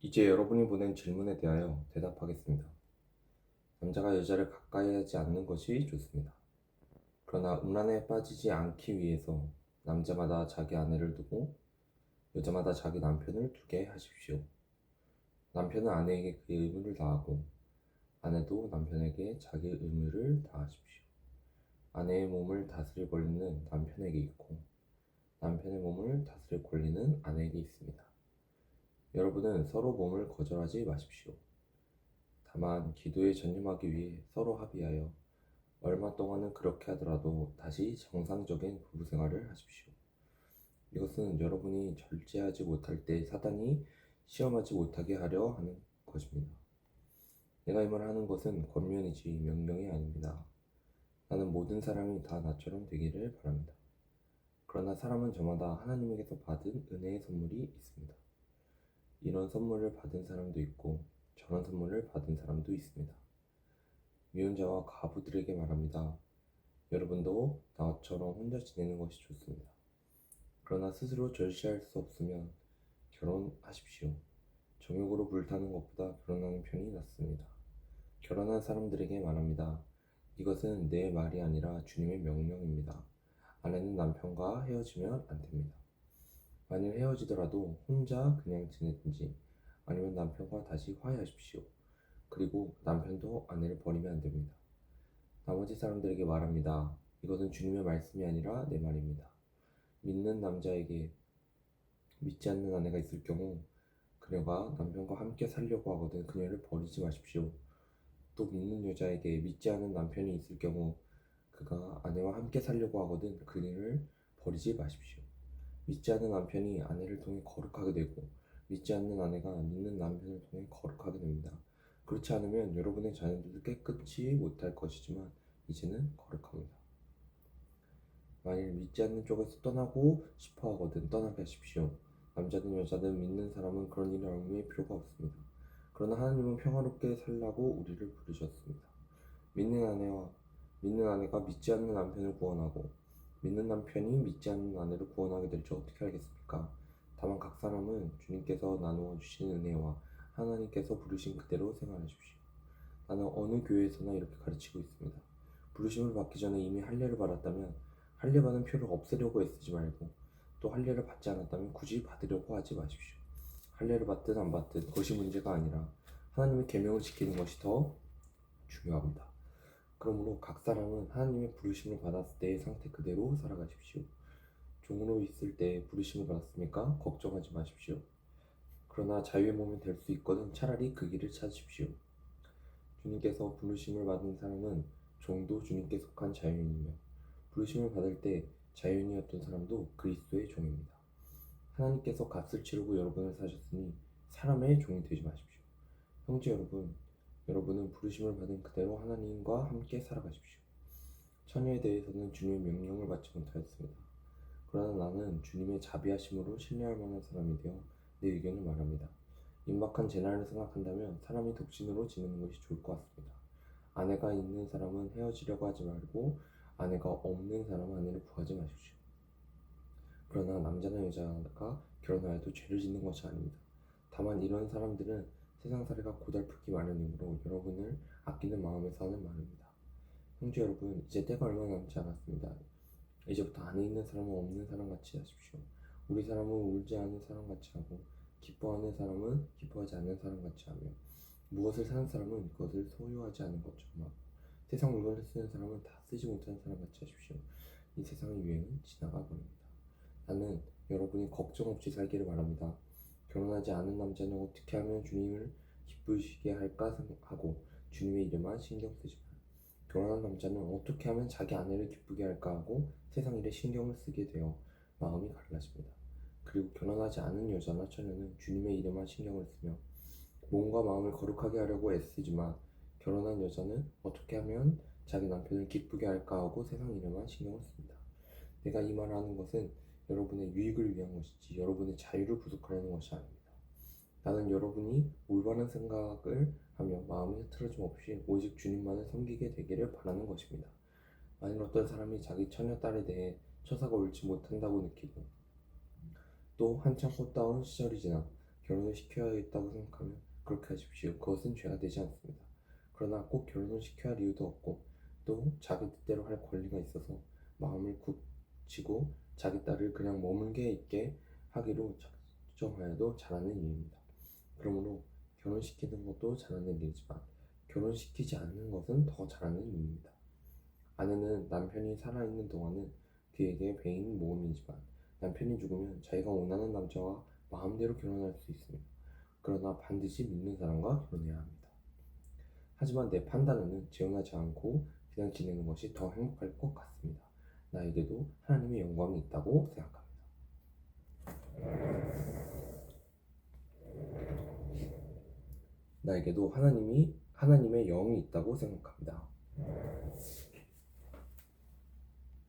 이제 여러분이 보낸 질문에 대하여 대답하겠습니다. 남자가 여자를 가까이 하지 않는 것이 좋습니다. 그러나 음란에 빠지지 않기 위해서 남자마다 자기 아내를 두고 여자마다 자기 남편을 두게 하십시오. 남편은 아내에게 그의 의무를 다하고 아내도 남편에게 자기 의무를 다하십시오. 아내의 몸을 다스릴 권리는 남편에게 있고 남편의 몸을 다스릴 권리는 아내에게 있습니다. 여러분은 서로 몸을 거절하지 마십시오. 다만 기도에 전념하기 위해 서로 합의하여 얼마 동안은 그렇게 하더라도 다시 정상적인 부부 생활을 하십시오. 이것은 여러분이 절제하지 못할 때 사단이 시험하지 못하게 하려 하는 것입니다. 내가 이 말을 하는 것은 권면이지 명령이 아닙니다. 나는 모든 사람이 다 나처럼 되기를 바랍니다. 그러나 사람은 저마다 하나님에게서 받은 은혜의 선물이 있습니다. 이런 선물을 받은 사람도 있고 저런 선물을 받은 사람도 있습니다. 미혼자와 과부들에게 말합니다. 여러분도 나처럼 혼자 지내는 것이 좋습니다. 그러나 스스로 절제할 수 없으면 결혼하십시오. 정욕으로 불타는 것보다 결혼하는 편이 낫습니다. 결혼한 사람들에게 말합니다. 이것은 내 말이 아니라 주님의 명령입니다. 아내는 남편과 헤어지면 안 됩니다. 만일 헤어지더라도 혼자 그냥 지내든지 아니면 남편과 다시 화해하십시오. 그리고 남편도 아내를 버리면 안 됩니다. 나머지 사람들에게 말합니다. 이것은 주님의 말씀이 아니라 내 말입니다. 믿는 남자에게 믿지 않는 아내가 있을 경우 그녀가 남편과 함께 살려고 하거든 그녀를 버리지 마십시오. 또 믿는 여자에게 믿지 않은 남편이 있을 경우 그가 아내와 함께 살려고 하거든 그녀를 버리지 마십시오. 믿지 않는 남편이 아내를 통해 거룩하게 되고 믿지 않는 아내가 믿는 남편을 통해 거룩하게 됩니다. 그렇지 않으면 여러분의 자녀들도 깨끗이 못할 것이지만 이제는 거룩합니다. 만일 믿지 않는 쪽에서 떠나고 싶어 하거든 떠나게 하십시오. 남자든 여자든 믿는 사람은 그런 일을 얽매일 필요가 없습니다. 그러나 하나님은 평화롭게 살라고 우리를 부르셨습니다. 믿는 아내가 믿지 않는 남편을 구원하고 믿는 남편이 믿지 않는 아내를 구원하게 될 줄 어떻게 알겠습니까? 다만 각 사람은 주님께서 나누어 주신 은혜와 하나님께서 부르신 그대로 생활하십시오. 나는 어느 교회에서나 이렇게 가르치고 있습니다. 부르심을 받기 전에 이미 할례를 받았다면 할례 받은 표를 없애려고 애쓰지 말고 또 할례를 받지 않았다면 굳이 받으려고 하지 마십시오. 할례를 받든 안 받든 그것이 문제가 아니라 하나님의 계명을 지키는 것이 더 중요합니다. 그러므로 각 사람은 하나님의 부르심을 받았을 때의 상태 그대로 살아가십시오. 종으로 있을 때 부르심을 받았습니까? 걱정하지 마십시오. 그러나 자유의 몸이 될 수 있거든 차라리 그 길을 찾으십시오. 주님께서 부르심을 받은 사람은 종도 주님께 속한 자유인이며 부르심을 받을 때 자유인이었던 사람도 그리스도의 종입니다. 하나님께서 값을 치르고 여러분을 사셨으니 사람의 종이 되지 마십시오. 형제 여러분, 여러분은 부르심을 받은 그대로 하나님과 함께 살아가십시오. 처녀에 대해서는 주님의 명령을 받지 못하였습니다. 그러나 나는 주님의 자비하심으로 신뢰할 만한 사람이 되어 내 의견을 말합니다. 임박한 재난을 생각한다면 사람이 독신으로 지내는 것이 좋을 것 같습니다. 아내가 있는 사람은 헤어지려고 하지 말고 아내가 없는 사람은 아내를 구하지 마십시오. 그러나 남자나 여자가 결혼하여도 죄를 짓는 것이 아닙니다. 다만 이런 사람들은 세상 살이가 고달프기 마련이므로 여러분을 아끼는 마음에서 하는 말입니다. 형제 여러분, 이제 때가 얼마 남지 않았습니다. 이제부터 안에 있는 사람은 없는 사람 같이 하십시오. 우리 사람은 울지 않는 사람 같이 하고 기뻐하는 사람은 기뻐하지 않는 사람 같이 하며 무엇을 사는 사람은 그것을 소유하지 않은 것처럼 하고 세상 물건을 쓰는 사람은 다 쓰지 못하는 사람 같이 하십시오. 이 세상의 유행은 지나가 버립니다. 나는 여러분이 걱정 없이 살기를 바랍니다. 결혼하지 않은 남자는 어떻게 하면 주님을 기쁘시게 할까 생각하고 주님의 일에만 신경 쓰지만 결혼한 남자는 어떻게 하면 자기 아내를 기쁘게 할까 하고 세상 일에 신경을 쓰게 되어 마음이 갈라집니다. 그리고 결혼하지 않은 여자나 처녀는 주님의 일에만 신경을 쓰며 몸과 마음을 거룩하게 하려고 애쓰지만 결혼한 여자는 어떻게 하면 자기 남편을 기쁘게 할까 하고 세상 일에만 신경을 씁니다. 내가 이 말을 하는 것은 여러분의 유익을 위한 것이지 여러분의 자유를 부족하려는 것이 아닙니다. 나는 여러분이 올바른 생각을 하며 마음이 흐트러짐 없이 오직 주님만을 섬기게 되기를 바라는 것입니다. 만일 어떤 사람이 자기 처녀딸에 대해 처사가 옳지 못한다고 느끼고 또 한참 꽃다운 시절이 지나 결혼을 시켜야겠다고 생각하면 그렇게 하십시오. 그것은 죄가 되지 않습니다. 그러나 꼭 결혼을 시켜야 할 이유도 없고 또 자기 뜻대로 할 권리가 있어서 마음을 굳히고 자기 딸을 그냥 머물게 있게 하기로 작정하여도 잘하는 일입니다. 그러므로 결혼시키는 것도 잘하는 일이지만 결혼시키지 않는 것은 더 잘하는 일입니다. 아내는 남편이 살아있는 동안은 그에게 배인 모험이지만 남편이 죽으면 자기가 원하는 남자와 마음대로 결혼할 수 있습니다. 그러나 반드시 믿는 사람과 결혼해야 합니다. 하지만 내 판단에는 재혼하지 않고 그냥 지내는 것이 더 행복할 것 같습니다. 나에게도 하나님의 영광이 있다고 생각합니다. 나에게도 하나님의 영이 있다고 생각합니다.